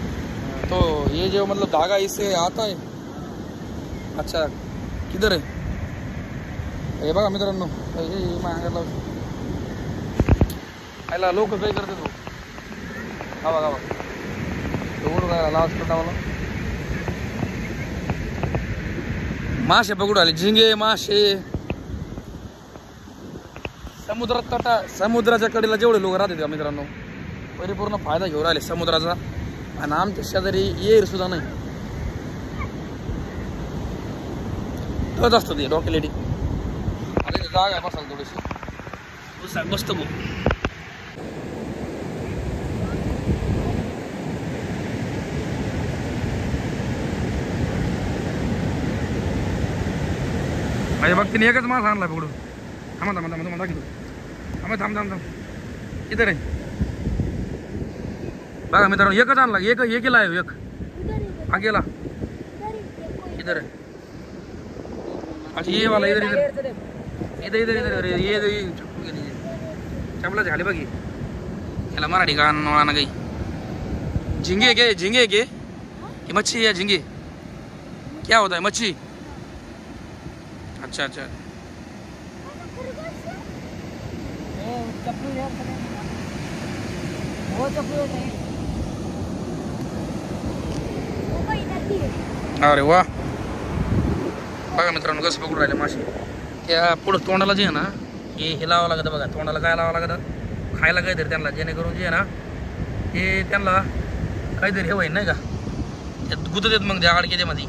तो ये जो मतलब धागा इससे आता है अच्छा किधर आहे हे बघा मित्रांनो मागायला आयला लोक काही करते तू गावा गावा एवढं काय लास्ट मला मासे पकडू आले झिंगे मासे समुद्राच्या कडेला जेवढे लोक राहतात का मित्रांनो परिपूर्ण फायदा घेऊन राहिले समुद्राचा आणि आमच्या शेजारी येर सुद्धा नाही तच असतं ते डॉक्युलेटी आता जागा आहे बसाल थोडीशी बसतो भाऊ माझ्या भक्तीने एकच मास आणला पकडून थांबा दाखवतो थांब इधर आहे बघा मित्रांनो एकच आणला एकीला आहे एक हा गेला इधर आहे अच्छा ये वाला इधर ये चपला झाले बघी याला मराठी गाणं ना काही झिंगे के ये मच्छी या झिंगे क्या होता है मच्छी अच्छा अरे वा बघा मित्रांनो कसं पकडून राहिले मासे त्या पुढं तोंडाला जे आहे ना हे लावावं लागतं बघा तोंडाला काय लावावं लागतं खायला काहीतरी त्यांना जेणेकरून जे आहे ना हे त्यांना काहीतरी हे होईल नाही का त्यात गुतत येत मग त्या आडकेच्यामध्ये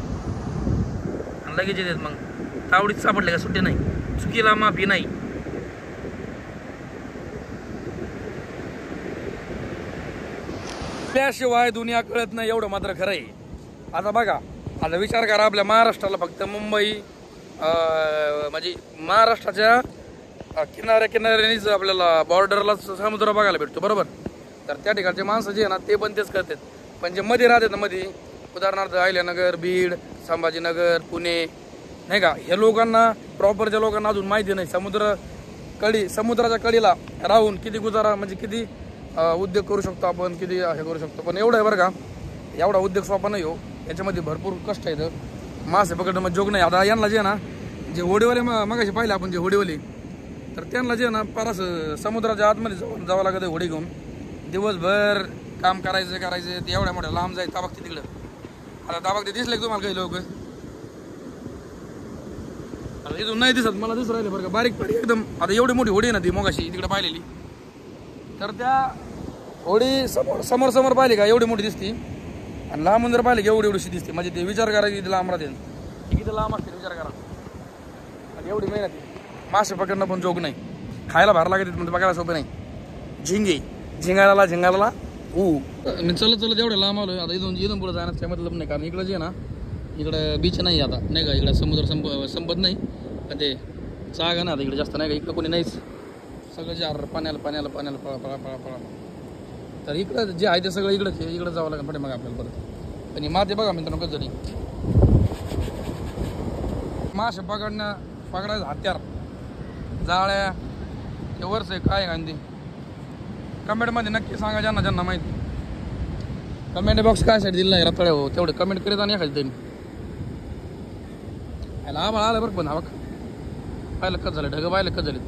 आणि लगेच येतात मग तावडीत सापडले का सुट्टी नाही चुकीला माफी नाही त्याशिवाय दुनिया कळत नाही एवढं मात्र खरं आहे आता बघा आता विचार करा आपल्या महाराष्ट्राला फक्त मुंबई म्हणजे महाराष्ट्राच्या किनाऱ्यानेच आपल्याला बॉर्डरला समुद्र बघायला भेटतो बरोबर. तर त्या ठिकाणचे माणसं जे आहे ना ते पण तेच करतात. पण जे मध्ये राहतात ना मध्ये उदाहरणार्थ अहिल्यानगर, बीड, संभाजीनगर, पुणे नाही का, ह्या लोकांना प्रॉपरच्या लोकांना अजून माहिती नाही समुद्राच्या कडीला राहून किती गुजारा म्हणजे किती उद्योग करू शकतो आपण, किती हे करू शकतो. पण एवढं आहे बरं का, एवढा उद्योग सोपा नाही हो, याच्यामध्ये भरपूर कष्ट आहेत. मासे पकडणं मग जोग नाही. आता यांना जे आहे ना जे होडीवाले मगाशी पाहिले आपण जे होडीवाले, तर त्यांना जे आहे ना पारस समुद्राच्या आतमध्ये जावं लागतं होडी घेऊन, दिवसभर काम करायचं ते एवढ्या मोठ्या लांब जायचं ताबागती तिकडं. आता ताबागती दिसले का तुम्हाला काही लोक? आता इथून नाही दिसत, मला दिसत राहिले बरं का, बारीक बारीक एकदम. आता एवढी मोठी होडी आहे ना ती मगाशी तिकडे पाहिलेली, तर त्या होडी समोर पाहिली का एवढी मोठी दिसती, आणि लांबून जर पाहिली की एवढीशी दिसते. म्हणजे ते विचार करा की लांब राहते किती लांब असते विचार करा. आणि एवढी मेहनत मासे पकडणं पण जोग नाही, खायला भार लागत म्हणजे बघायला सोपं नाही. झिंगाळाला मी चलत एवढं लांब आलोय. आता इथून पुढे जाण्याचं काही मतलब नाही, कारण इकडं जे ना इकडं बीच नाही आता नाही का, इकडं समुद्र संपत नाही. पण ते जागा ना आता इकडे जास्त नाही का, इकडं कोणी नाहीच, सगळं जार पाण्याला पळा. तर इकडं जे आहे ते सगळं इकडं जावं लागेल पण मग आपल्याला परत. आणि माते बघा मित्रांनो कसं जरी मासे पकडायचं हत्यार, जाळ्या, ते वरच आहे काय गांधी. कमेंटमध्ये नक्की सांगा ज्यांना माहिती. कमेंट बॉक्स काय साठी दिला आहे रताळे हो, तेवढे कमेंट करीत आणि एखादी त्यांनी आभाळ आलं बरं. पण हवा पाहिलं कच झालं, ढगं पाहिलं कच झाले.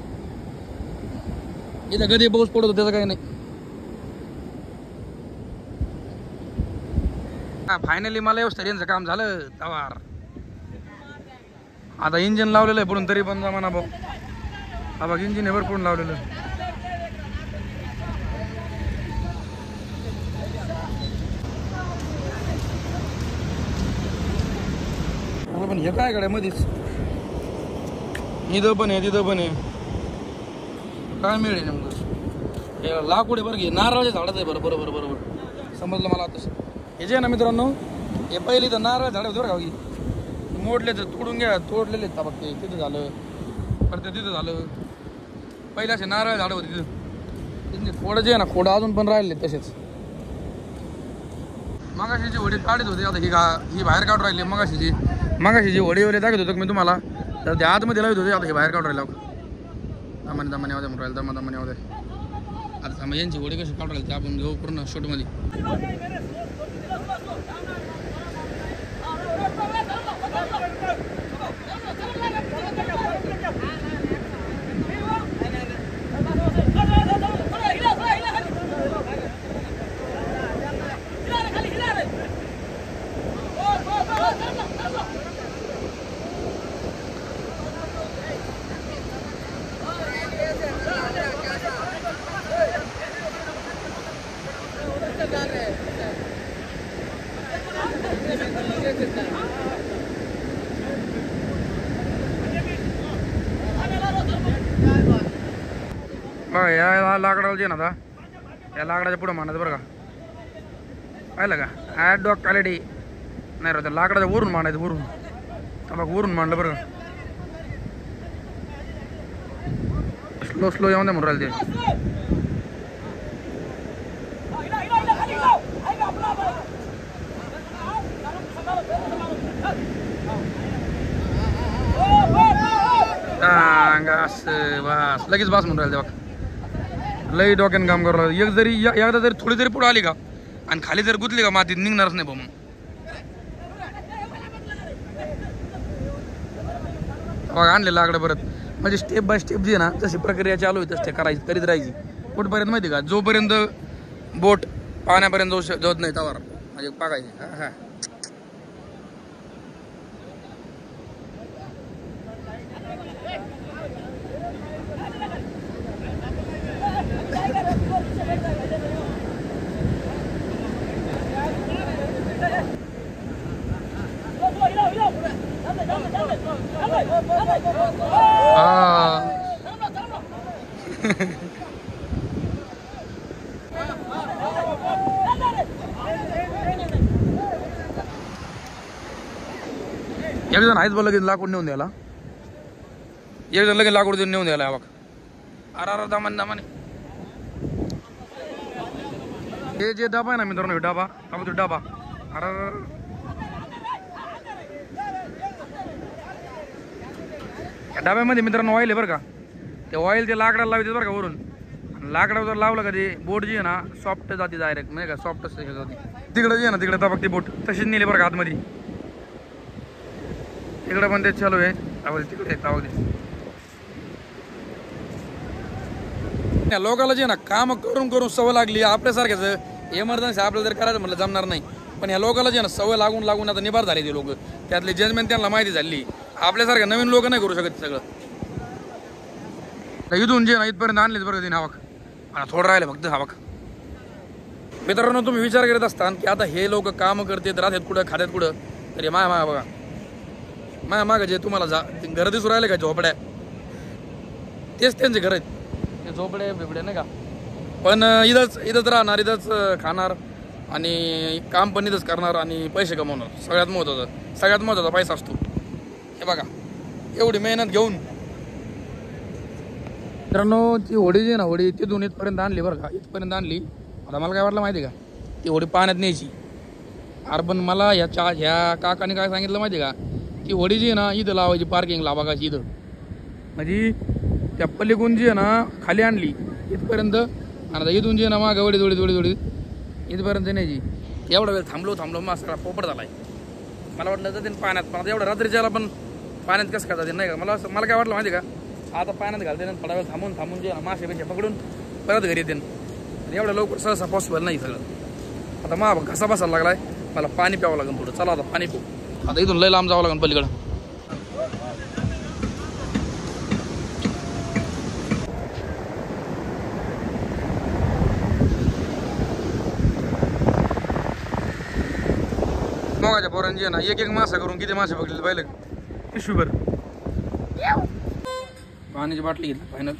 इथं कधी पाऊस पडतो त्याचं काही नाही. फायनली मला यांचं काम झालं तवार. आता इंजिन लावलेलं आहे पडून, तरी पण जमाना भाऊ हा बघ इंजिन आहे बरं पडून लावलेलं. पण हे काय कडे मध्येच इथं पण आहे तिथं पण आहे, काय मिळेल नेमकं. हे लाकूड आहे बरं की, नारळाच्या झाडाचं आहे. बरोबर समजलं मला आता. हे जे आहे ना मित्रांनो, हे पहिले तर नारळ झाड होते बरं का की, मोडले तर तोडलेले आहेत बघ ते. तिथं झालं परत तिथं झालं. पहिले असे नारळ झाडं होते तिथं, त्यांचे खोडं जे आहे ना खोडं अजून पण राहिले तसेच. मगाशी जी होडी काढत होते आता ही बाहेर काढून राहिली. मगाशी जी होडीवाले दाखवत होतो मी तुम्हाला, तर ते आतमध्ये लावत होते, आता हे बाहेर काढून राहिला. दमाने यावं म्हणून राहिलं, दमाने यावं. आता यांची होडी कशी काढून राहिली ते आपण घेऊ पूर्ण शूटमध्ये. बघा या लाकडाला जे ना आता या लाकडाच्या पुढं मांडायचं बरं का, पाहिलं का ॲड डॉग क्वालिटी नाही रे, त्या लाकडाच्या वरून मांडायचं, वरून मांडलं बरं का. स्लो येऊन द्या म्हणून राहिले ते. बस लगेच बस म्हणून राहिले बघ, लई डोक्यानं काम करू लागलं. एकदा जरी थोडी जरी पुढे आली का आणि खाली जर गुतली का मातीत निघणारच नाही. मग बघ आणले लाकडं परत, म्हणजे स्टेप बाय स्टेप जी आहे ना जशी प्रक्रिया चालू आहे तशी करायची, करीत राहायची. कुठपर्यंत माहिती का, जोपर्यंत बोट पाण्यापर्यंत जात नाही तवर म्हणजे बघायची. हा एक जण आहेच लगेच लाकूड नेऊन द्यायला, एक जण लगेच लाकूड नेऊन द्यायला बघ. अरे दामाने दामाने हे जे डबा आहे ना मित्रांनो, डबा तो डबा. अरे या डब्यामध्ये मित्रांनो ऑइल आहे बरं का. ते ऑइल ते लाकडाला लावते बरं का वरून. लाकडावर जर लावलं का ते बोट जी आहे ना सॉफ्ट जाते डायरेक्ट, नाही का सॉफ्ट जाते. तिकडे जे आहे ना तिकडे तबक ती बोट तशीच नेली बरं का आतमध्ये. तिकडे पण ते चालू आहे तिकडे तावक. लोकांना जे ना काम करून करून सवय लागली आपल्यासारख्याच. इमर्जन्सी आपल्याला जर करायचं म्हटलं जमणार नाही, पण ह्या लोकांना जे ना सवय लागून लागून आता निभार झाली. ते लोक त्यातले जजमेंट त्यांना माहिती झाली. आपल्यासारख्या नवीन लोक नाही करू शकत सगळं. इथून जे ना इथपर्यंत आणलेच बरं तिने हवाक. मला थोडं राहिलं फक्त हवाक. मित्रांनो तुम्ही विचार करत असता की आता हे लोक काम करतात राहतात कुठं खात्यात कुठं, तरी माया मागा बघा माया मागं जे तुम्हाला घर दिसून राहिले का झोपड्या, तेच त्यांचे घर आहेत. ते झोपडे बिबडे नाही का, पण इथंच राहणार, इथंच खाणार आणि काम पण इथंच करणार आणि पैसे कमवणार. सगळ्यात महत्त्वाचा पैसा असतो. हे बघा एवढी मेहनत घेऊन. मित्रांनो ती होडी जी ना होडी तिथून इथपर्यंत आणली बरं का, इथपर्यंत आणली. आता मला काय वाटलं माहिती का, ती होडी पाण्यात न्यायची. अरे पण मला ह्या काकाने काय सांगितलं माहिती का, ती होडी जी आहे ना इथं लावायची पार्किंगला बघायची इथं. म्हणजे त्या पल्लीकून जी आहे ना खाली आणली इथपर्यंत, आणि आता इथून जी आहे ना मागं वडी इथपर्यंत न्यायची. एवढा वेळ थांबलो मग सगळा पोपट झालाय. मला वाटलं तर पाण्यात, पण आता एवढं रात्रीच्याला पण पाण्यात कसं काय जाते नाही का. मला काय वाटलं माहिती का, आता पाण्यात घालते ना थोडा वेळ थांबून जे मासे बिशे पकडून परत घरी येते. एवढं लवकर सहसा पॉसिबल नाही सगळं. आता मग घसा बसायला लागलाय, मला पाणी प्यावं लागेल थोडं. चला आता पाणी पिऊ. आता इथून लय लांब जावं लागेल पलीकडं. मोगाच्या पोरांची आहे ना एक मासा करून किती मासे बघले पाहिलं पिशवीभर. पाण्याची बाटली घेतली फायनल.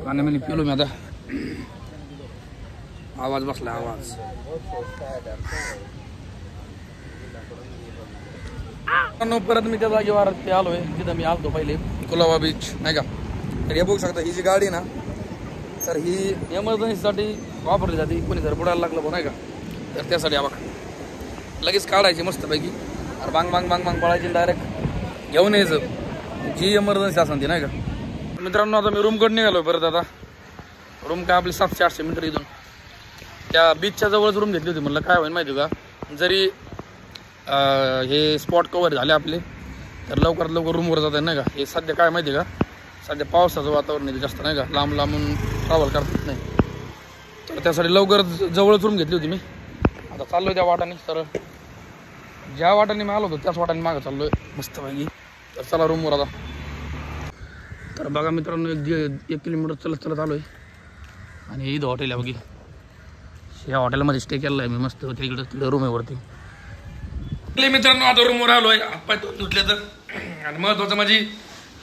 पाण्यामध्ये पिलो मी आता. आवाज बसला आवाज. परत मी त्या जागेवर आलोय तिथं मी आलतो पहिले, कुलाबा बीच नाही का. तर हे बघू शकता ही जी गाडी ना सर ही इमर्जन्सीसाठी वापरली जाते. कोणी जर बुडायला लागलं नाही का, तर त्यासाठी बघा लगेच काढायची मस्तपैकी. अरे बांग बांग बांग बांग पळायची डायरेक्ट घेऊन यायचं जी इमर्जन्सी असेल ती नाही का. मित्रांनो आता मी रूमकडे निघालो परत. आता रूम काय आपली 700-800 मीटर इथून. त्या बीचच्या जवळच रूम घेतली होती. म्हणलं काय होईल माहिती का, जरी हे स्पॉट कव्हर झाले आपले तर लवकरात लवकर रूमवर जातात नाही का. हे सध्या काय माहिती का, सध्या पावसाचं वातावरण आहे जास्त नाही का, लांबून ट्रॅव्हल करतात नाही, तर त्यासाठी लवकर जवळच रूम घेतली होती मी. आता चाललोय त्या वाटाने. तर ज्या वाटाने मी आलो होतो त्याच वाटाने मागं चाललोय मस्तपैकी. तर चला रूमवर आता. तर बघा मित्रांनो 1 किलोमीटर चलत आलोय आणि इथं हॉटेल आहे बघी. या हॉटेलमध्ये स्टे केलेला आहे मी मस्त. तिकडे रूम आहे वरती. मित्रांनो आता रूमवर आलोय. हातपाय धुतले तर. आणि महत्वाचं म्हणजे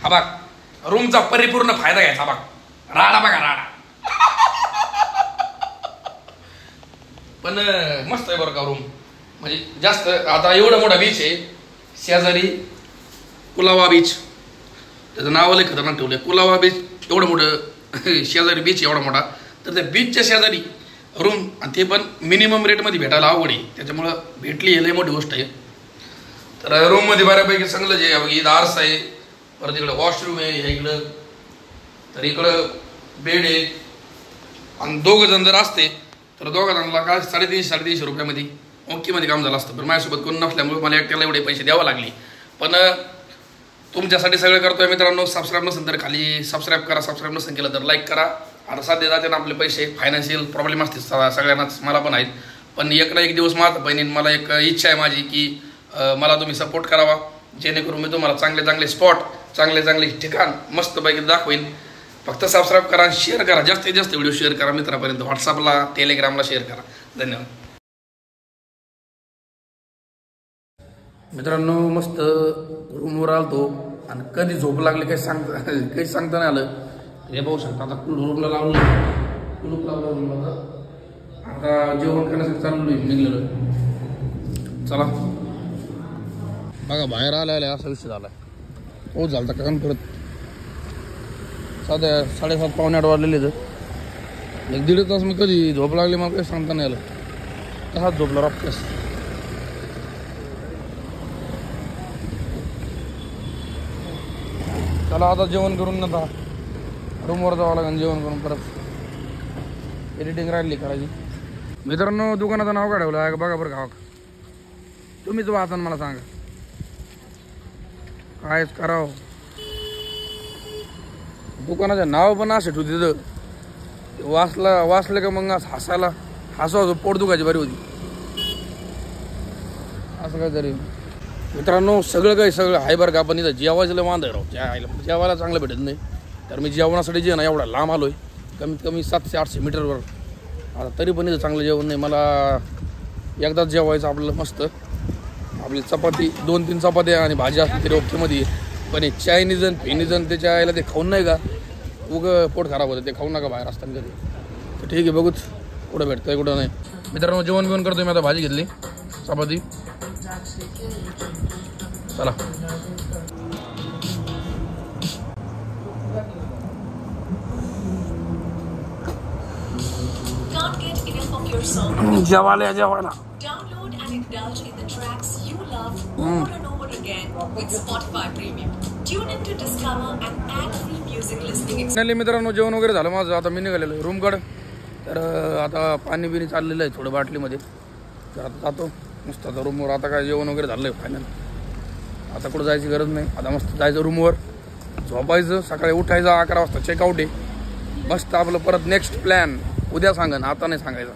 हा बाग रूमचा परिपूर्ण फायदा घ्यायचा. बाग राडा बघा राडा. पण मस्त आहे बरं का रूम. म्हणजे जास्त आता एवढा मोठा बीच आहे शेजारी कुलाबा बीच. त्याचं नाव लय खतरनाक ठेवलंय कुलाबा बीच. एवढं मोठं शेजारी बीच एवढा मोठा. तर त्या बीचच्या शेजारी रूम, आणि ते पण मिनिमम रेटमध्ये भेटायला आवड आहे. त्याच्यामुळं भेटली हे लय मोठी गोष्ट आहे. तर रूममध्ये बऱ्यापैकी चांगलं जे आहे इथं आरसा आहे, परत इकडं वॉशरूम आहे इकडं, तर इकडं बेड आहे. आणि 2 जण जर असते तर 2 जणांना काय 350-350 रुपयामध्ये ओकेमध्ये काम झालं असतं. पण माझ्यासोबत कोण नसल्यामुळे मला एकट्याला एवढे पैसे द्यावे लागले. पण तुमच्यासाठी सगळं करतोय मित्रांनो. सबस्क्राईब नसेल तर खाली सबस्क्राईब करा, सबस्क्राईब नसेल केलं तर लाईक करा. आता सध्या जाते ना आपले पैसे, फायनान्शियल प्रॉब्लेम असते सगळ्यांनाच, मला पण आहेत. पण एक ना एक दिवस माझं बहिणीने मला एक इच्छा आहे माझी की मला तुम्ही सपोर्ट करावा, जेणेकरून मी तुम्हाला चांगले स्पॉट चांगले ठिकाण मस्तपैकी दाखवेन. फक्त सबस्क्राईब करा, शेअर करा, जास्तीत जास्त व्हिडिओ शेअर करा मित्रापर्यंत. व्हॉट्सअपला टेलिग्रामला शेअर करा. धन्यवाद मित्रांनो. मस्त रूमवर आलतो आणि कधी झोप लागली काही सांगता नाही आलं. हे पाहू शकता आता रूमला लावलं, कुलूप लावलं रूमला. आता जेवण करण्यासाठी चालू निघलेलं. चला बघा बाहेर आल्या असा विषय झाला. पाऊस झाला का परत 7:30 पावणे 8 वाजलेले तर 1-1.5 तास मी कधी झोप लागली मला काही सांगता नाही आलं. तसाच झोपला रॉपकेस. चला आता जेवण करून आता रूमवर जावं लागेल. जेवण करून परत एडिटिंग राहिली करायची. मित्रांनो दुकानाचं नाव काढवलं आहे बघा बरं का. तुम्हीच वाचा मला सांगा कायच करावं. दुकानाचं नाव पण असं ठेवू तिथं वाचलं का मग हसायचं पोट दुखायची बरी होती. असं काय तरी मित्रांनो सगळं आहे बरं का. आपण इथं जेवायला वांद राहू जेवायला चांगलं भेटत नाही. तर मी जेवणासाठी जे ना एवढा लांब आलोय कमीत कमी 700-800 मीटरवर. आता तरी पण इथं चांगलं जेवण नाही. मला एकदाच जेवायचं आपलं मस्त. आपली चपाती 2-3 चपात्या आणि भाजी असते तरी ओकेमध्ये. पण हे चायनीज आणि फिनिजन त्याच्या आईला ते खाऊन नाही का पोट खराब होतं. ते खाऊ नका बाहेर असताना कधी. तर ठीक आहे बघूच कुठं भेटतंय कुठं नाही. मित्रांनो जेवण बिवण करतोय मी आता. भाजी घेतली चपाती. चला जेवायला. Download and indulge in the tracks you love over and over again with Spotify Premium. Tune in to discover an ad-free music listening experience. मित्रांनो जेवण वगैरे झालं माझं. आता मी निघालेलो आहे रूमकडं. तर आता पाणी बिणी चाललेलं आहे थोडं बाटलीमध्ये. तर आता जातो मस्त आता रूमवर. आता काय जेवण वगैरे झालं आहे फायनल. आता कुठं जायची गरज नाही. आता मस्त जायचं रूमवर झोपायचं. सकाळी उठायचं 11 वाजता चेकआउट आहे. मस्त आपलं परत नेक्स्ट प्लॅन उद्या सांगन आता नाही सांगायचं.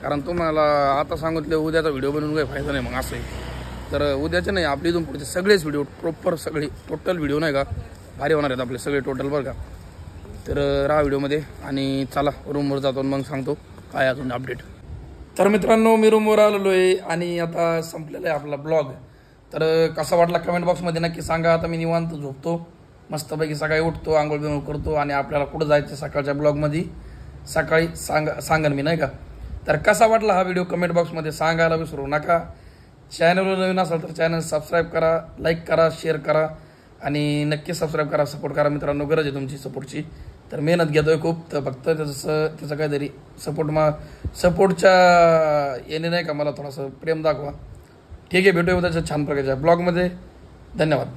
कारण तुम्हाला आता सांगितलं उद्याचा व्हिडिओ बनवून काही फायदा नाही. मग असं आहे तर उद्याचे नाही आपली इथून पुढचे सगळेच व्हिडिओ प्रॉपर सगळे टोटल व्हिडिओ नाही का भारी होणार आहेत आपले सगळे टोटल बरं का. तर राहा व्हिडिओमध्ये आणि चला रूमवर जातो मग सांगतो काय अजून अपडेट. तर मित्रांनो मी रूमवर आलेलो आहे आणि आता संपलेला आहे आपला ब्लॉग. तर कसा वाटला कमेंट बॉक्समध्ये नक्की सांगा. आता मी निवांत झोपतो मस्तपैकी. सकाळी उठतो आंघोळ बिंघोळ करतो आणि आपल्याला कुठं जायचं सकाळच्या ब्लॉगमध्ये सकाळी सांगन मी नाही का. तर कसा वाटला हा व्हिडिओ कमेंट बॉक्समध्ये सांगायला विसरू नका. चॅनलवर नवीन असाल तर चॅनल सबस्क्राईब करा, लाईक करा, शेअर करा आणि नक्की सबस्क्राईब करा, सपोर्ट करा मित्रांनो. गरज आहे तुमची सपोर्टची. तर मेहनत घेतोय खूप. तर फक्त त्याचं काहीतरी सपोर्टच्या येणे नाही का मला थोडंसं प्रेम दाखवा. ठीक आहे भेटूया त्याच्या छान प्रकारच्या ब्लॉगमध्ये. धन्यवाद.